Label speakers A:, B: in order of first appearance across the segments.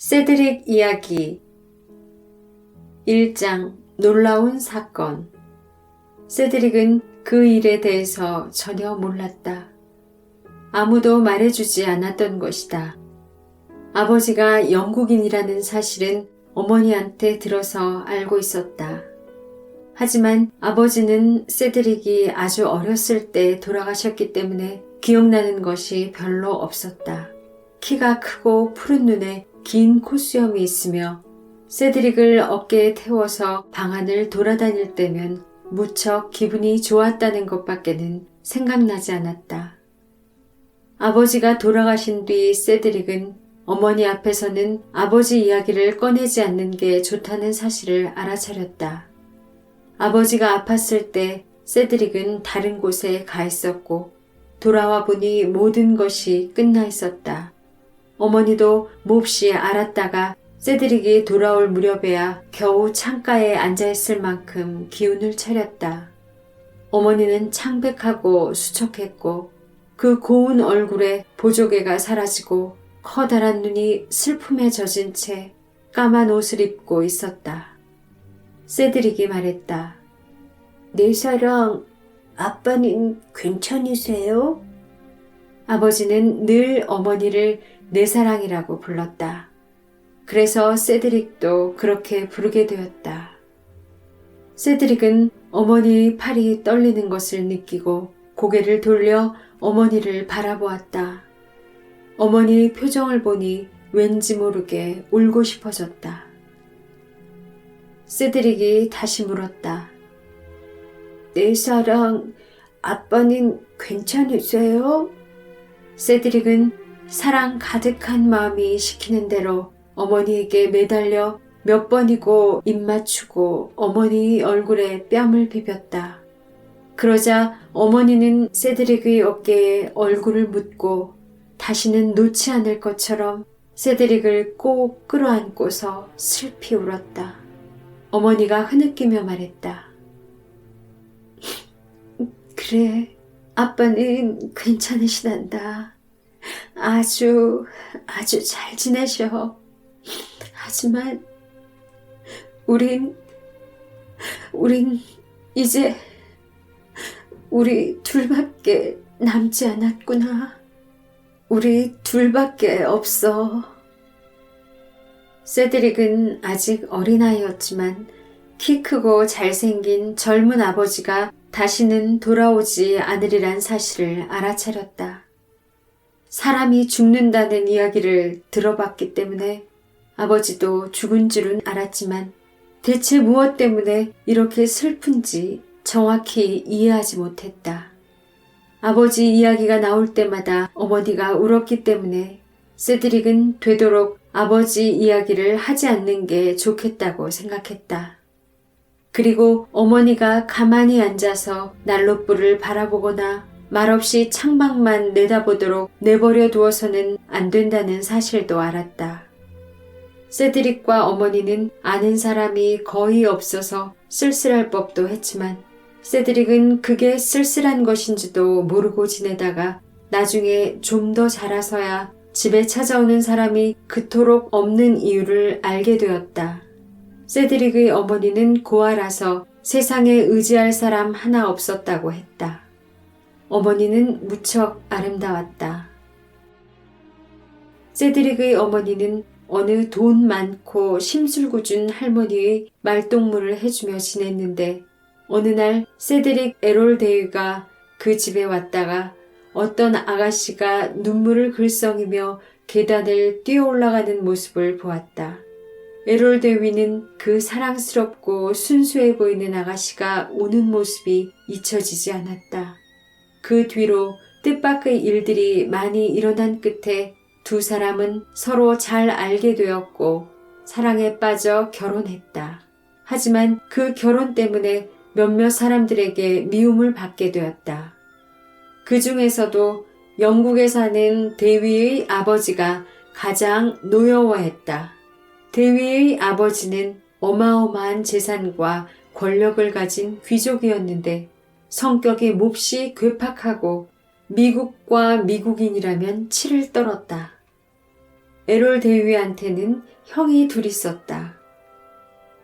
A: 세드릭 이야기 1장 놀라운 사건. 세드릭은 그 일에 대해서 전혀 몰랐다. 아무도 말해주지 않았던 것이다. 아버지가 영국인이라는 사실은 어머니한테 들어서 알고 있었다. 하지만 아버지는 세드릭이 아주 어렸을 때 돌아가셨기 때문에 기억나는 것이 별로 없었다. 키가 크고 푸른 눈에 긴 콧수염이 있으며 세드릭을 어깨에 태워서 방 안을 돌아다닐 때면 무척 기분이 좋았다는 것밖에는 생각나지 않았다. 아버지가 돌아가신 뒤 세드릭은 어머니 앞에서는 아버지 이야기를 꺼내지 않는 게 좋다는 사실을 알아차렸다. 아버지가 아팠을 때 세드릭은 다른 곳에 가 있었고 돌아와 보니 모든 것이 끝나 있었다. 어머니도 몹시 알았다가 세드릭이 돌아올 무렵에야 겨우 창가에 앉아있을 만큼 기운을 차렸다. 어머니는 창백하고 수척했고 그 고운 얼굴에 보조개가 사라지고 커다란 눈이 슬픔에 젖은 채 까만 옷을 입고 있었다. 세드릭이 말했다. 내 사랑, 아빠는 괜찮으세요? 아버지는 늘 어머니를 내 사랑이라고 불렀다. 그래서 세드릭도 그렇게 부르게 되었다. 세드릭은 어머니의 팔이 떨리는 것을 느끼고 고개를 돌려 어머니를 바라보았다. 어머니의 표정을 보니 왠지 모르게 울고 싶어졌다. 세드릭이 다시 물었다. 내 사랑, 아빠는 괜찮으세요? 세드릭은 사랑 가득한 마음이 시키는 대로 어머니에게 매달려 몇 번이고 입 맞추고 어머니의 얼굴에 뺨을 비볐다. 그러자 어머니는 세드릭의 어깨에 얼굴을 묻고 다시는 놓지 않을 것처럼 세드릭을 꼭 끌어안고서 슬피 울었다. 어머니가 흐느끼며 말했다. 그래, 아빠는 괜찮으시단다. 아주 잘 지내셔. 하지만 우린 이제 우리 둘밖에 남지 않았구나. 우리 둘밖에 없어. 세드릭은 아직 어린아이였지만 키 크고 잘생긴 젊은 아버지가 다시는 돌아오지 않으리란 사실을 알아차렸다. 사람이 죽는다는 이야기를 들어봤기 때문에 아버지도 죽은 줄은 알았지만 대체 무엇 때문에 이렇게 슬픈지 정확히 이해하지 못했다. 아버지 이야기가 나올 때마다 어머니가 울었기 때문에 세드릭은 되도록 아버지 이야기를 하지 않는 게 좋겠다고 생각했다. 그리고 어머니가 가만히 앉아서 난로불을 바라보거나 말없이 창밖만 내다보도록 내버려 두어서는 안 된다는 사실도 알았다. 세드릭과 어머니는 아는 사람이 거의 없어서 쓸쓸할 법도 했지만 세드릭은 그게 쓸쓸한 것인지도 모르고 지내다가 나중에 좀 더 자라서야 집에 찾아오는 사람이 그토록 없는 이유를 알게 되었다. 세드릭의 어머니는 고아라서 세상에 의지할 사람 하나 없었다고 했다. 어머니는 무척 아름다웠다. 세드릭의 어머니는 어느 돈 많고 심술궂은 할머니의 말동무를 해주며 지냈는데 어느 날 세드릭 에롤데이가 그 집에 왔다가 어떤 아가씨가 눈물을 글썽이며 계단을 뛰어 올라가는 모습을 보았다. 에롤데위는 그 사랑스럽고 순수해 보이는 아가씨가 오는 모습이 잊혀지지 않았다. 그 뒤로 뜻밖의 일들이 많이 일어난 끝에 두 사람은 서로 잘 알게 되었고 사랑에 빠져 결혼했다. 하지만 그 결혼 때문에 몇몇 사람들에게 미움을 받게 되었다. 그 중에서도 영국에 사는 데위의 아버지가 가장 노여워했다. 데위의 아버지는 어마어마한 재산과 권력을 가진 귀족이었는데 성격이 몹시 괴팍하고 미국과 미국인이라면 치를 떨었다. 에롤 대위한테는 형이 둘 있었다.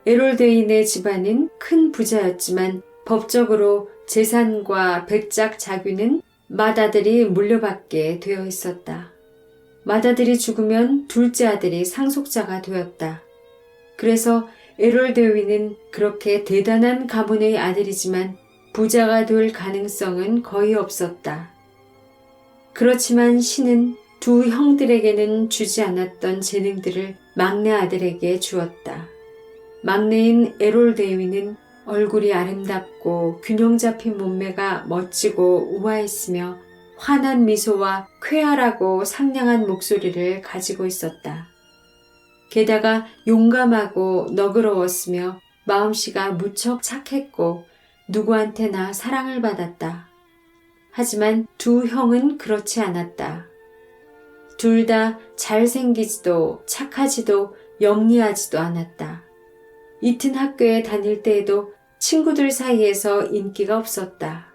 A: 에롤 대위네 집안은 큰 부자였지만 법적으로 재산과 백작 자귀는 맏아들이 물려받게 되어 있었다. 맏아들이 죽으면 둘째 아들이 상속자가 되었다. 그래서 에롤 대위는 그렇게 대단한 가문의 아들이지만 부자가 될 가능성은 거의 없었다. 그렇지만 신은 두 형들에게는 주지 않았던 재능들을 막내 아들에게 주었다. 막내인 에롤 대위는 얼굴이 아름답고 균형 잡힌 몸매가 멋지고 우아했으며 환한 미소와 쾌활하고 상냥한 목소리를 가지고 있었다. 게다가 용감하고 너그러웠으며 마음씨가 무척 착했고 누구한테나 사랑을 받았다. 하지만 두 형은 그렇지 않았다. 둘 다 잘생기지도 착하지도 영리하지도 않았다. 이튼 학교에 다닐 때에도 친구들 사이에서 인기가 없었다.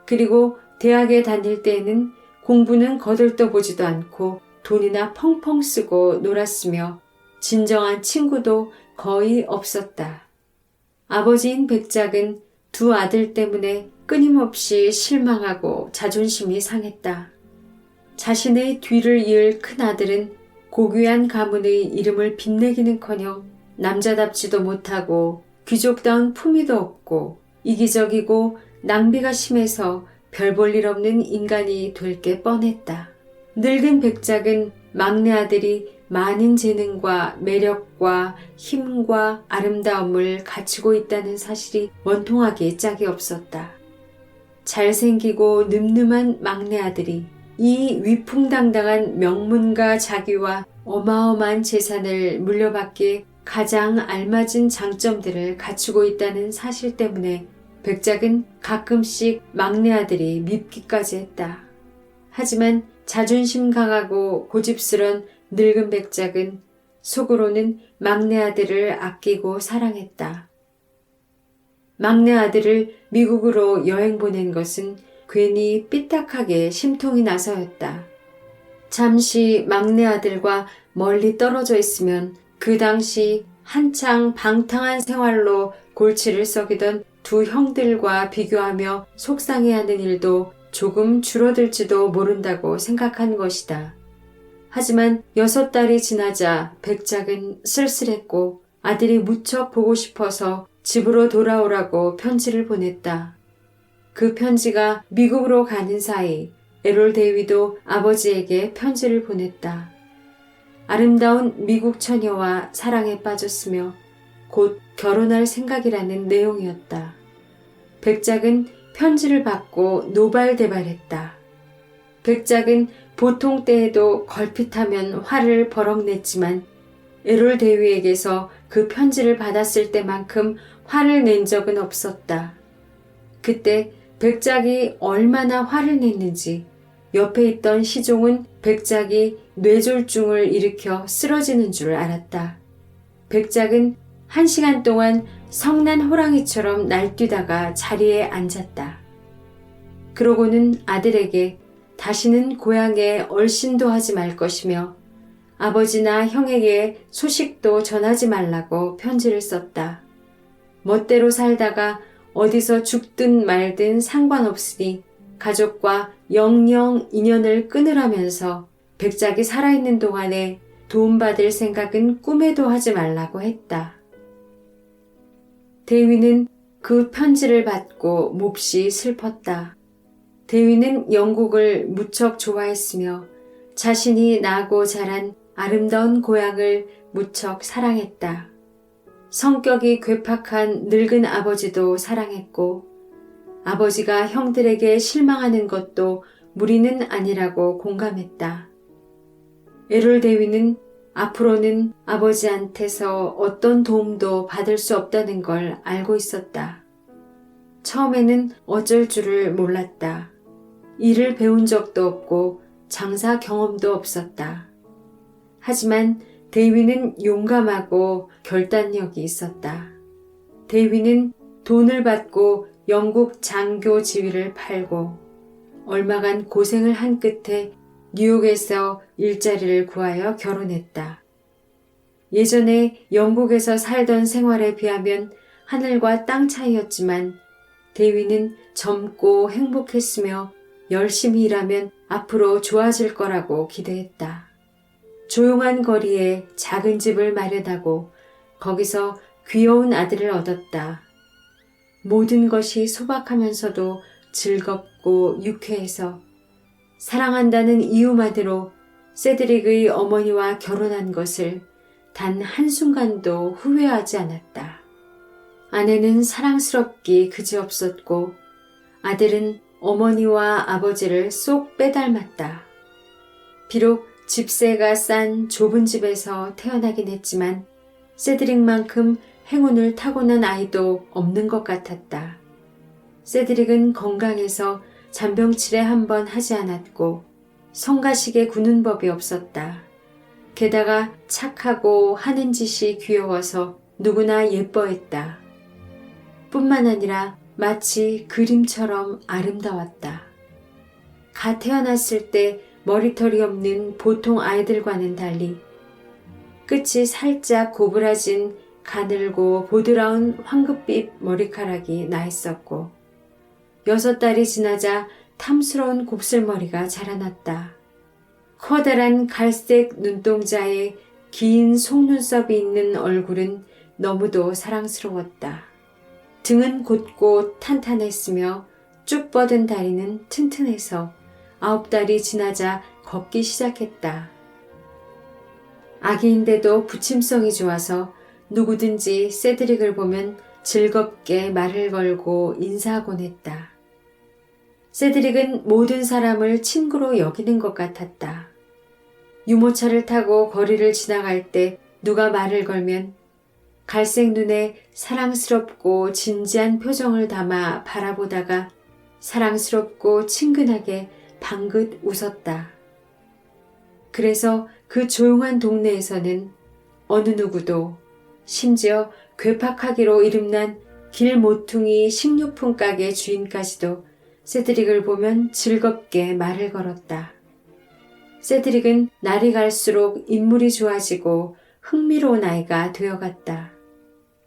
A: 그리고 대학에 다닐 때에는 공부는 거들떠보지도 않고 돈이나 펑펑 쓰고 놀았으며 진정한 친구도 거의 없었다. 아버지인 백작은 두 아들 때문에 끊임없이 실망하고 자존심이 상했다. 자신의 뒤를 이을 큰아들은 고귀한 가문의 이름을 빛내기는커녕 남자답지도 못하고 귀족다운 품위도 없고 이기적이고 낭비가 심해서 별 볼 일 없는 인간이 될 게 뻔했다. 늙은 백작은 막내 아들이 많은 재능과 매력과 힘과 아름다움을 갖추고 있다는 사실이 원통하기 짝이 없었다. 잘생기고 늠름한 막내 아들이 이 위풍당당한 명문과 자귀와 어마어마한 재산을 물려받기에 가장 알맞은 장점들을 갖추고 있다는 사실 때문에 백작은 가끔씩 막내 아들이 밉기까지 했다. 하지만 자존심 강하고 고집스런 늙은 백작은 속으로는 막내 아들을 아끼고 사랑했다. 막내 아들을 미국으로 여행 보낸 것은 괜히 삐딱하게 심통이 나서였다. 잠시 막내 아들과 멀리 떨어져 있으면 그 당시 한창 방탕한 생활로 골치를 썩이던 두 형들과 비교하며 속상해하는 일도 조금 줄어들지도 모른다고 생각한 것이다. 하지만 6달이 지나자 백작은 쓸쓸했고 아들이 무척 보고 싶어서 집으로 돌아오라고 편지를 보냈다. 그 편지가 미국으로 가는 사이 에롤 데이비도 아버지에게 편지를 보냈다. 아름다운 미국 처녀와 사랑에 빠졌으며 곧 결혼할 생각이라는 내용이었다. 백작은 편지를 받고 노발대발했다. 백작은 보통 때에도 걸핏하면 화를 버럭 냈지만 에롤 대위에게서 그 편지를 받았을 때만큼 화를 낸 적은 없었다. 그때 백작이 얼마나 화를 냈는지 옆에 있던 시종은 백작이 뇌졸중을 일으켜 쓰러지는 줄 알았다. 백작은 1시간 동안 성난 호랑이처럼 날뛰다가 자리에 앉았다. 그러고는 아들에게 다시는 고향에 얼씬도 하지 말 것이며 아버지나 형에게 소식도 전하지 말라고 편지를 썼다. 멋대로 살다가 어디서 죽든 말든 상관없으니 가족과 영영 인연을 끊으라면서 백작이 살아있는 동안에 도움받을 생각은 꿈에도 하지 말라고 했다. 대위는 그 편지를 받고 몹시 슬펐다. 대위는 영국을 무척 좋아했으며 자신이 나고 자란 아름다운 고향을 무척 사랑했다. 성격이 괴팍한 늙은 아버지도 사랑했고 아버지가 형들에게 실망하는 것도 무리는 아니라고 공감했다. 에롤 대위는 앞으로는 아버지한테서 어떤 도움도 받을 수 없다는 걸 알고 있었다. 처음에는 어쩔 줄을 몰랐다. 일을 배운 적도 없고 장사 경험도 없었다. 하지만 대위는 용감하고 결단력이 있었다. 대위는 돈을 받고 영국 장교 지위를 팔고 얼마간 고생을 한 끝에 뉴욕에서 일자리를 구하여 결혼했다. 예전에 영국에서 살던 생활에 비하면 하늘과 땅 차이였지만 데위는 젊고 행복했으며 열심히 일하면 앞으로 좋아질 거라고 기대했다. 조용한 거리에 작은 집을 마련하고 거기서 귀여운 아들을 얻었다. 모든 것이 소박하면서도 즐겁고 유쾌해서 사랑한다는 이유만으로 세드릭의 어머니와 결혼한 것을 단 한순간도 후회하지 않았다. 아내는 사랑스럽기 그지없었고 아들은 어머니와 아버지를 쏙 빼닮았다. 비록 집세가 싼 좁은 집에서 태어나긴 했지만 세드릭만큼 행운을 타고난 아이도 없는 것 같았다. 세드릭은 건강해서 잔병치레 한 번 하지 않았고 성가시게 구는 법이 없었다. 게다가 착하고 하는 짓이 귀여워서 누구나 예뻐했다. 뿐만 아니라 마치 그림처럼 아름다웠다. 갓 태어났을 때 머리털이 없는 보통 아이들과는 달리 끝이 살짝 고부라진 가늘고 보드라운 황급빛 머리카락이 나 있었고 6달이 지나자 탐스러운 곱슬머리가 자라났다. 커다란 갈색 눈동자에 긴 속눈썹이 있는 얼굴은 너무도 사랑스러웠다. 등은 곧고 탄탄했으며 쭉 뻗은 다리는 튼튼해서 9달이 지나자 걷기 시작했다. 아기인데도 부침성이 좋아서 누구든지 세드릭을 보면 즐겁게 말을 걸고 인사하곤 했다. 세드릭은 모든 사람을 친구로 여기는 것 같았다. 유모차를 타고 거리를 지나갈 때 누가 말을 걸면 갈색 눈에 사랑스럽고 진지한 표정을 담아 바라보다가 사랑스럽고 친근하게 방긋 웃었다. 그래서 그 조용한 동네에서는 어느 누구도 심지어 괴팍하기로 이름난 길 모퉁이 식료품 가게 주인까지도 세드릭을 보면 즐겁게 말을 걸었다. 세드릭은 날이 갈수록 인물이 좋아지고 흥미로운 아이가 되어갔다.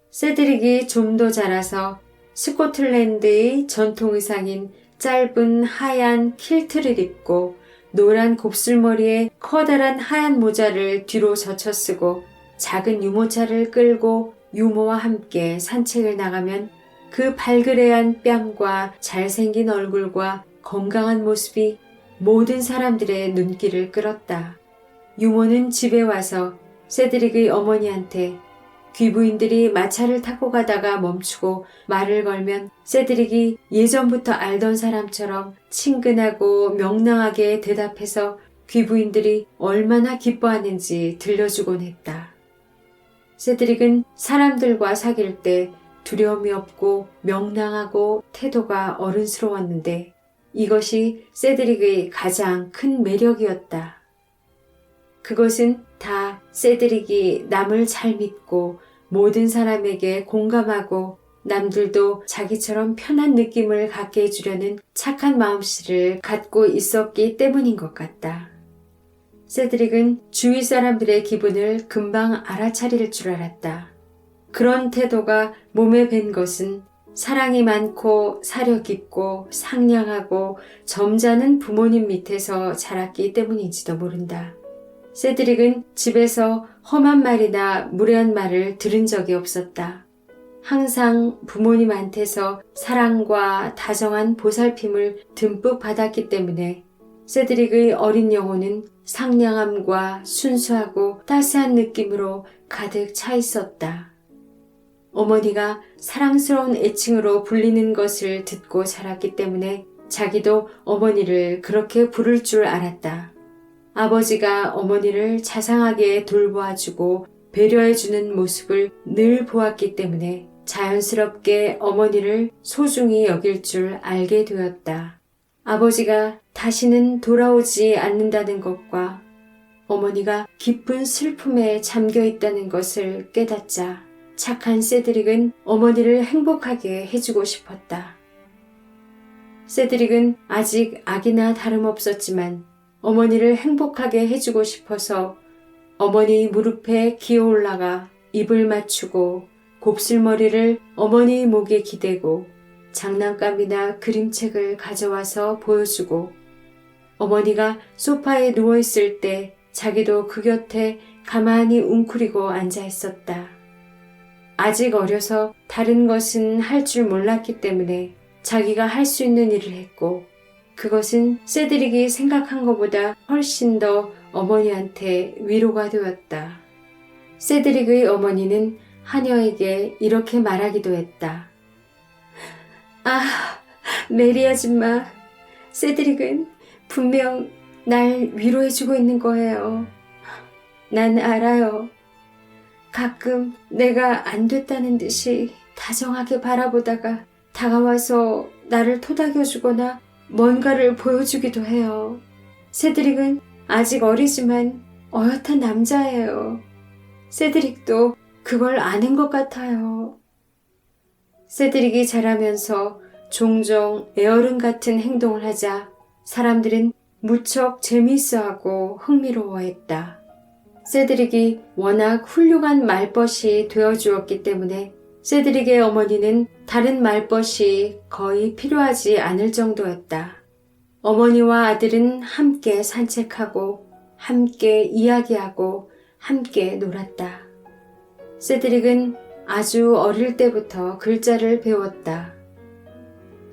A: 세드릭이 좀 더 자라서 스코틀랜드의 전통 의상인 짧은 하얀 킬트를 입고 노란 곱슬머리에 커다란 하얀 모자를 뒤로 젖혀 쓰고 작은 유모차를 끌고 유모와 함께 산책을 나가면 그 발그레한 뺨과 잘생긴 얼굴과 건강한 모습이 모든 사람들의 눈길을 끌었다. 유모는 집에 와서 세드릭의 어머니한테 귀부인들이 마차를 타고 가다가 멈추고 말을 걸면 세드릭이 예전부터 알던 사람처럼 친근하고 명랑하게 대답해서 귀부인들이 얼마나 기뻐하는지 들려주곤 했다. 세드릭은 사람들과 사귈 때 두려움이 없고 명랑하고 태도가 어른스러웠는데 이것이 세드릭의 가장 큰 매력이었다. 그것은 다 세드릭이 남을 잘 믿고 모든 사람에게 공감하고 남들도 자기처럼 편한 느낌을 갖게 해주려는 착한 마음씨를 갖고 있었기 때문인 것 같다. 세드릭은 주위 사람들의 기분을 금방 알아차릴 줄 알았다. 그런 태도가 몸에 밴 것은 사랑이 많고 사려 깊고 상냥하고 점잖은 부모님 밑에서 자랐기 때문인지도 모른다. 세드릭은 집에서 험한 말이나 무례한 말을 들은 적이 없었다. 항상 부모님한테서 사랑과 다정한 보살핌을 듬뿍 받았기 때문에 세드릭의 어린 영혼은 상냥함과 순수하고 따스한 느낌으로 가득 차 있었다. 어머니가 사랑스러운 애칭으로 불리는 것을 듣고 자랐기 때문에 자기도 어머니를 그렇게 부를 줄 알았다. 아버지가 어머니를 자상하게 돌보아주고 배려해주는 모습을 늘 보았기 때문에 자연스럽게 어머니를 소중히 여길 줄 알게 되었다. 아버지가 다시는 돌아오지 않는다는 것과 어머니가 깊은 슬픔에 잠겨 있다는 것을 깨닫자 착한 세드릭은 어머니를 행복하게 해주고 싶었다. 세드릭은 아직 아기나 다름없었지만 어머니를 행복하게 해주고 싶어서 어머니 무릎에 기어 올라가 입을 맞추고 곱슬머리를 어머니 목에 기대고 장난감이나 그림책을 가져와서 보여주고 어머니가 소파에 누워있을 때 자기도 그 곁에 가만히 웅크리고 앉아 있었다. 아직 어려서 다른 것은 할 줄 몰랐기 때문에 자기가 할 수 있는 일을 했고 그것은 세드릭이 생각한 것보다 훨씬 더 어머니한테 위로가 되었다. 세드릭의 어머니는 하녀에게 이렇게 말하기도 했다. 아, 메리 아줌마, 세드릭은 분명 날 위로해주고 있는 거예요. 난 알아요. 가끔 내가 안 됐다는 듯이 다정하게 바라보다가 다가와서 나를 토닥여주거나 뭔가를 보여주기도 해요. 세드릭은 아직 어리지만 어엿한 남자예요. 세드릭도 그걸 아는 것 같아요. 세드릭이 자라면서 종종 애어른 같은 행동을 하자 사람들은 무척 재미있어하고 흥미로워했다. 세드릭이 워낙 훌륭한 말벗이 되어주었기 때문에 세드릭의 어머니는 다른 말벗이 거의 필요하지 않을 정도였다. 어머니와 아들은 함께 산책하고 함께 이야기하고 함께 놀았다. 세드릭은 아주 어릴 때부터 글자를 배웠다.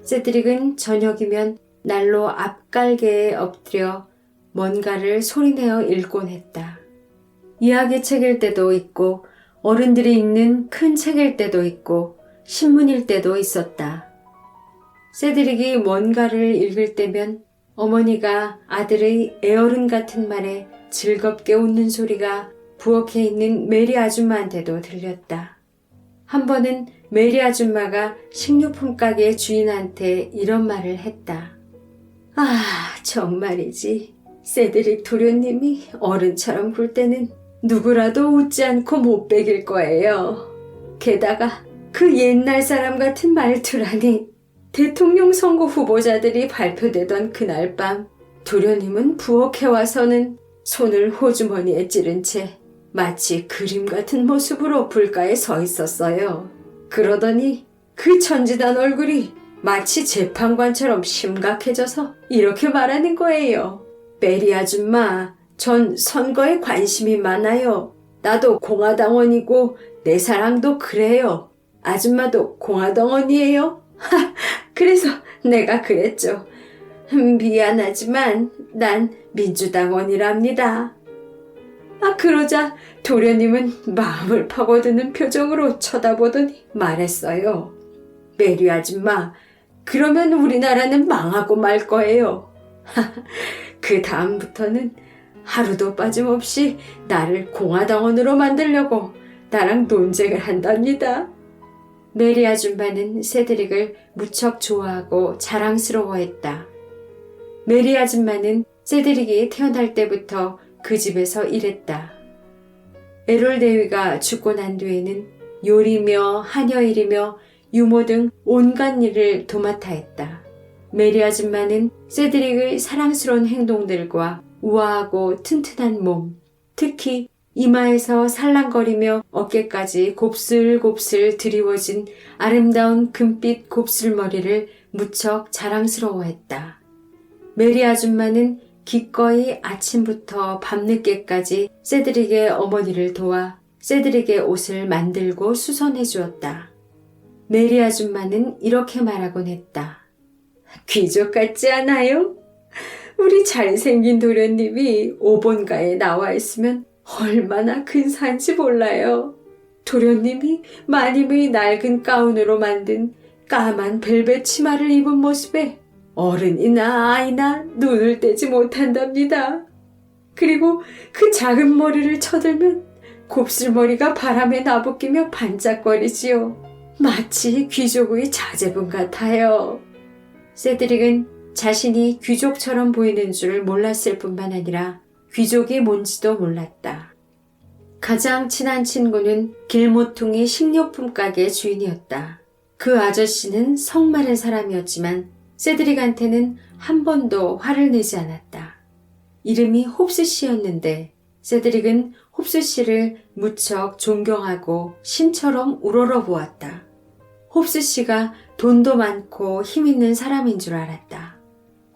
A: 세드릭은 저녁이면 날로 앞갈개에 엎드려 뭔가를 소리내어 읽곤 했다. 이야기책일 때도 있고 어른들이 읽는 큰 책일 때도 있고 신문일 때도 있었다. 세드릭이 뭔가를 읽을 때면 어머니가 아들의 애어른 같은 말에 즐겁게 웃는 소리가 부엌에 있는 메리 아줌마한테도 들렸다. 한 번은 메리 아줌마가 식료품 가게 주인한테 이런 말을 했다. 아, 정말이지. 세드릭 도련님이 어른처럼 굴 때는 누구라도 웃지 않고 못 베길 거예요. 게다가 그 옛날 사람 같은 말투라니. 대통령 선거 후보자들이 발표되던 그날 밤 도련님은 부엌에 와서는 손을 호주머니에 찌른 채 마치 그림 같은 모습으로 불가에 서 있었어요. 그러더니 그 천지단 얼굴이 마치 재판관처럼 심각해져서 이렇게 말하는 거예요. 메리 아줌마, 전 선거에 관심이 많아요. 나도 공화당원이고 내 사랑도 그래요. 아줌마도 공화당원이에요? 그래서 내가 그랬죠. 미안하지만 난 민주당원이랍니다. 그러자 도련님은 마음을 파고드는 표정으로 쳐다보더니 말했어요. 메리 아줌마, 그러면 우리나라는 망하고 말 거예요. 그 다음부터는 하루도 빠짐없이 나를 공화당원으로 만들려고 나랑 논쟁을 한답니다. 메리 아줌마는 세드릭을 무척 좋아하고 자랑스러워했다. 메리 아줌마는 세드릭이 태어날 때부터 그 집에서 일했다. 에롤 대위가 죽고 난 뒤에는 요리며 한여일이며 유모 등 온갖 일을 도맡아 했다. 메리 아줌마는 세드릭의 사랑스러운 행동들과 우아하고 튼튼한 몸, 특히 이마에서 살랑거리며 어깨까지 곱슬곱슬 드리워진 아름다운 금빛 곱슬머리를 무척 자랑스러워했다. 메리 아줌마는 기꺼이 아침부터 밤늦게까지 세드릭의 어머니를 도와 세드릭의 옷을 만들고 수선해 주었다. 메리 아줌마는 이렇게 말하곤 했다. 귀족 같지 않아요? 우리 잘생긴 도련님이 오본가에 나와 있으면 얼마나 근사한지 몰라요. 도련님이 마님의 낡은 가운으로 만든 까만 벨벳 치마를 입은 모습에 어른이나 아이나 눈을 떼지 못한답니다. 그리고 그 작은 머리를 쳐들면 곱슬머리가 바람에 나부끼며 반짝거리지요. 마치 귀족의 자제분 같아요. 세드릭은 자신이 귀족처럼 보이는 줄 몰랐을 뿐만 아니라 귀족이 뭔지도 몰랐다. 가장 친한 친구는 길모퉁이 식료품 가게 주인이었다. 그 아저씨는 성마른 사람이었지만 세드릭한테는 한 번도 화를 내지 않았다. 이름이 홉스 씨였는데 세드릭은 홉스 씨를 무척 존경하고 신처럼 우러러 보았다. 홉스 씨가 돈도 많고 힘 있는 사람인 줄 알았다.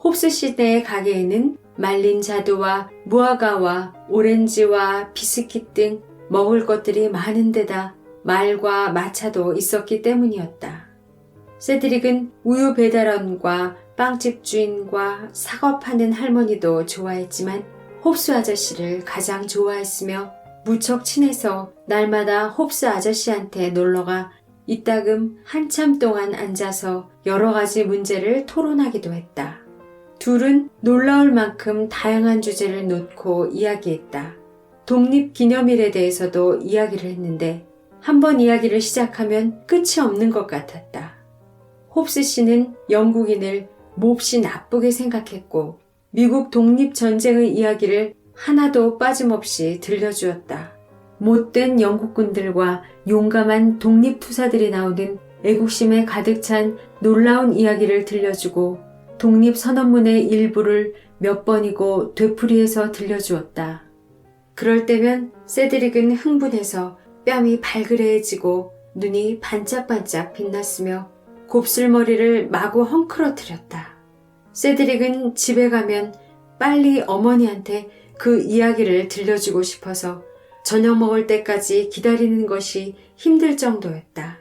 A: 홉스 씨네 가게에는 말린 자두와 무화과와 오렌지와 비스킷 등 먹을 것들이 많은 데다 말과 마차도 있었기 때문이었다. 세드릭은 우유 배달원과 빵집 주인과 사과 파는 할머니도 좋아했지만 홉스 아저씨를 가장 좋아했으며 무척 친해서 날마다 홉스 아저씨한테 놀러가 이따금 한참 동안 앉아서 여러 가지 문제를 토론하기도 했다. 둘은 놀라울 만큼 다양한 주제를 놓고 이야기했다. 독립기념일에 대해서도 이야기를 했는데 한번 이야기를 시작하면 끝이 없는 것 같았다. 홉스 씨는 영국인을 몹시 나쁘게 생각했고 미국 독립전쟁의 이야기를 하나도 빠짐없이 들려주었다. 못된 영국군들과 용감한 독립투사들이 나오는 애국심에 가득 찬 놀라운 이야기를 들려주고 독립선언문의 일부를 몇 번이고 되풀이해서 들려주었다. 그럴 때면 세드릭은 흥분해서 뺨이 발그레해지고 눈이 반짝반짝 빛났으며 곱슬머리를 마구 헝클어뜨렸다. 세드릭은 집에 가면 빨리 어머니한테 그 이야기를 들려주고 싶어서 저녁 먹을 때까지 기다리는 것이 힘들 정도였다.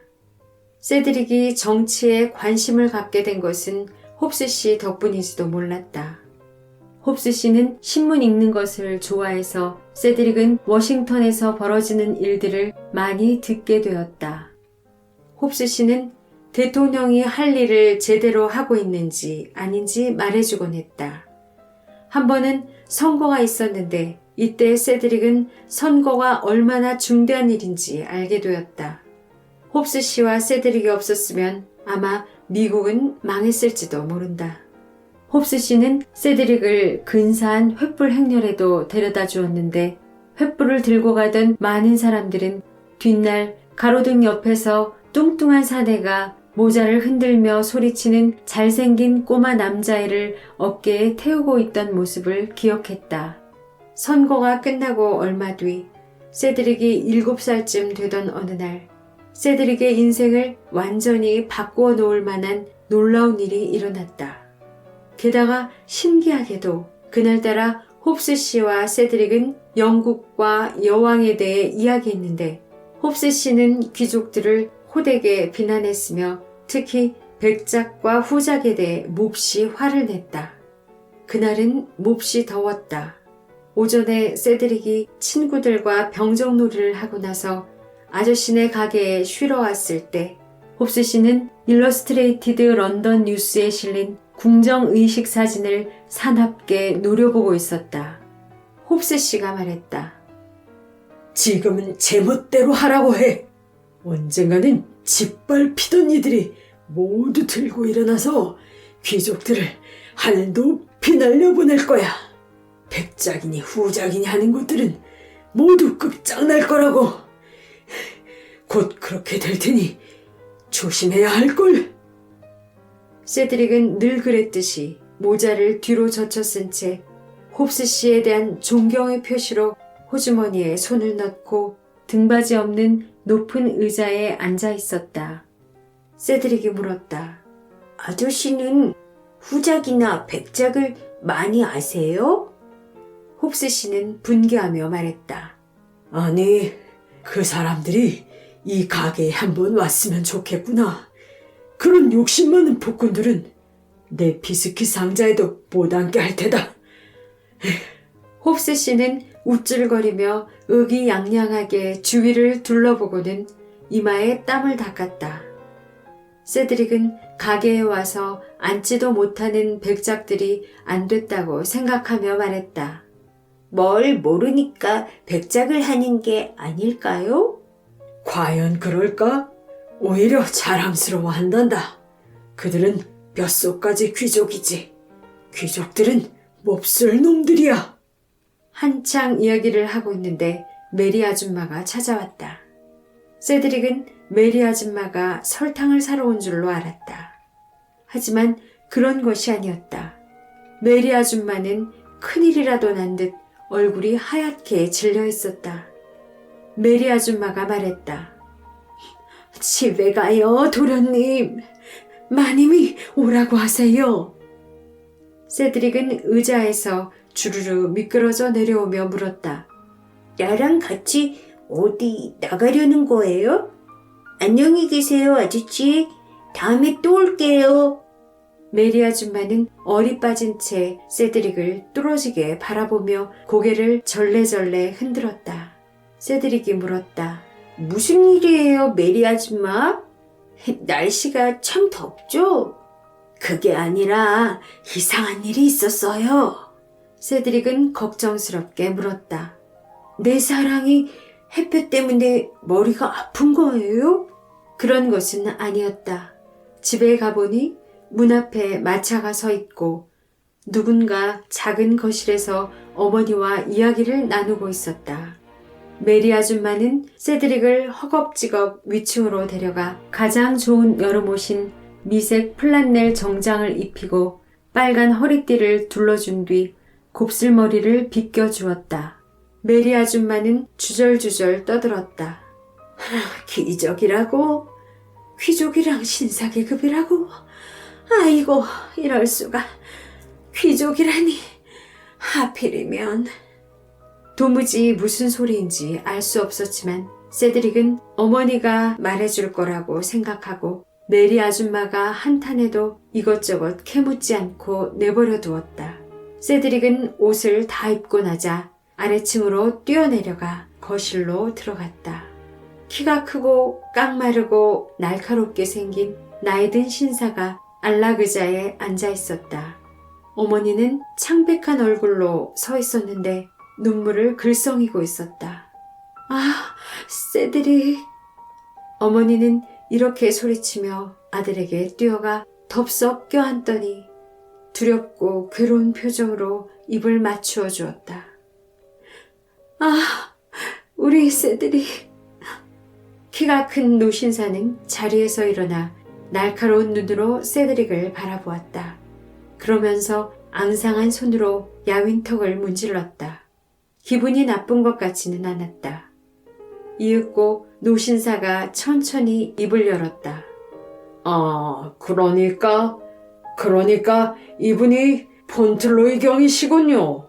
A: 세드릭이 정치에 관심을 갖게 된 것은 홉스 씨 덕분인지도 몰랐다. 홉스 씨는 신문 읽는 것을 좋아해서 세드릭은 워싱턴에서 벌어지는 일들을 많이 듣게 되었다. 홉스 씨는 대통령이 할 일을 제대로 하고 있는지 아닌지 말해주곤 했다. 한 번은 선거가 있었는데 이때 세드릭은 선거가 얼마나 중대한 일인지 알게 되었다. 홉스 씨와 세드릭이 없었으면 아마 미국은 망했을지도 모른다. 홉스 씨는 세드릭을 근사한 횃불 행렬에도 데려다 주었는데 횃불을 들고 가던 많은 사람들은 뒷날 가로등 옆에서 뚱뚱한 사내가 모자를 흔들며 소리치는 잘생긴 꼬마 남자애를 어깨에 태우고 있던 모습을 기억했다. 선거가 끝나고 얼마 뒤 세드릭이 7살쯤 되던 어느 날 세드릭의 인생을 완전히 바꾸어 놓을 만한 놀라운 일이 일어났다. 게다가 신기하게도 그날따라 홉스 씨와 세드릭은 영국과 여왕에 대해 이야기했는데 홉스 씨는 귀족들을 호되게 비난했으며 특히 백작과 후작에 대해 몹시 화를 냈다. 그날은 몹시 더웠다. 오전에 세드릭이 친구들과 병정놀이를 하고 나서 아저씨네 가게에 쉬러 왔을 때 홉스 씨는 일러스트레이티드 런던 뉴스에 실린 궁정의식 사진을 사납게 노려보고 있었다. 홉스 씨가 말했다.
B: 지금은 제멋대로 하라고 해. 언젠가는 짓밟히던 이들이 모두 들고 일어나서 귀족들을 하늘 높이 날려보낼 거야. 백작이니 후작이니 하는 것들은 모두 끝장날 거라고. 곧 그렇게 될 테니 조심해야 할걸.
A: 세드릭은 늘 그랬듯이 모자를 뒤로 젖혀쓴 채 홉스 씨에 대한 존경의 표시로 호주머니에 손을 넣고 등받이 없는 높은 의자에 앉아 있었다. 세드릭이 물었다. 아저씨는 후작이나 백작을 많이 아세요? 홉스 씨는 분개하며 말했다.
B: 아니, 그 사람들이 이 가게에 한번 왔으면 좋겠구나. 그런 욕심 많은 폭군들은 내 비스킷 상자에도 못 앉게 할 테다.
A: 홉스 씨는 우쭐거리며 의기양양하게 주위를 둘러보고는 이마에 땀을 닦았다. 세드릭은 가게에 와서 앉지도 못하는 백작들이 안 됐다고 생각하며 말했다. 뭘 모르니까 백작을 하는 게 아닐까요?
B: 과연 그럴까? 오히려 자랑스러워한단다. 그들은 뼛속까지 귀족이지. 귀족들은 몹쓸 놈들이야.
A: 한창 이야기를 하고 있는데 메리 아줌마가 찾아왔다. 세드릭은 메리 아줌마가 설탕을 사러 온 줄로 알았다. 하지만 그런 것이 아니었다. 메리 아줌마는 큰일이라도 난 듯 얼굴이 하얗게 질려 있었다. 메리 아줌마가 말했다. 집에 가요, 도련님. 마님이 오라고 하세요. 세드릭은 의자에서 주르르 미끄러져 내려오며 물었다. 나랑 같이 어디 나가려는 거예요? 안녕히 계세요, 아저씨. 다음에 또 올게요. 메리 아줌마는 어리 빠진 채 세드릭을 뚫어지게 바라보며 고개를 절레절레 흔들었다. 세드릭이 물었다. 무슨 일이에요, 메리 아줌마? 날씨가 참 덥죠? 그게 아니라 이상한 일이 있었어요. 세드릭은 걱정스럽게 물었다. 내 사랑이 햇볕 때문에 머리가 아픈 거예요? 그런 것은 아니었다. 집에 가보니 문 앞에 마차가 서 있고 누군가 작은 거실에서 어머니와 이야기를 나누고 있었다. 메리 아줌마는 세드릭을 허겁지겁 위층으로 데려가 가장 좋은 여름옷인 미색 플란넬 정장을 입히고 빨간 허리띠를 둘러준 뒤 곱슬머리를 빗겨주었다. 메리 아줌마는 주절주절 떠들었다. 귀족이라고? 귀족이랑 신사계급이라고? 아이고, 이럴 수가. 귀족이라니. 하필이면. 도무지 무슨 소리인지 알 수 없었지만 세드릭은 어머니가 말해줄 거라고 생각하고 메리 아줌마가 한탄해도 이것저것 캐묻지 않고 내버려 두었다. 세드릭은 옷을 다 입고 나자 아래층으로 뛰어내려가 거실로 들어갔다. 키가 크고 깡마르고 날카롭게 생긴 나이든 신사가 안락의자에 앉아 있었다. 어머니는 창백한 얼굴로 서 있었는데 눈물을 글썽이고 있었다. 아, 세드릭. 어머니는 이렇게 소리치며 아들에게 뛰어가 덥석 껴안더니 두렵고 괴로운 표정으로 입을 맞추어 주었다. 아, 우리 세드릭. 키가 큰 노신사는 자리에서 일어나 날카로운 눈으로 세드릭을 바라보았다. 그러면서 앙상한 손으로 야윈턱을 문질렀다. 기분이 나쁜 것 같지는 않았다. 이윽고 노신사가 천천히 입을 열었다.
B: 아, 그러니까 이분이 폰틀로이 경이시군요.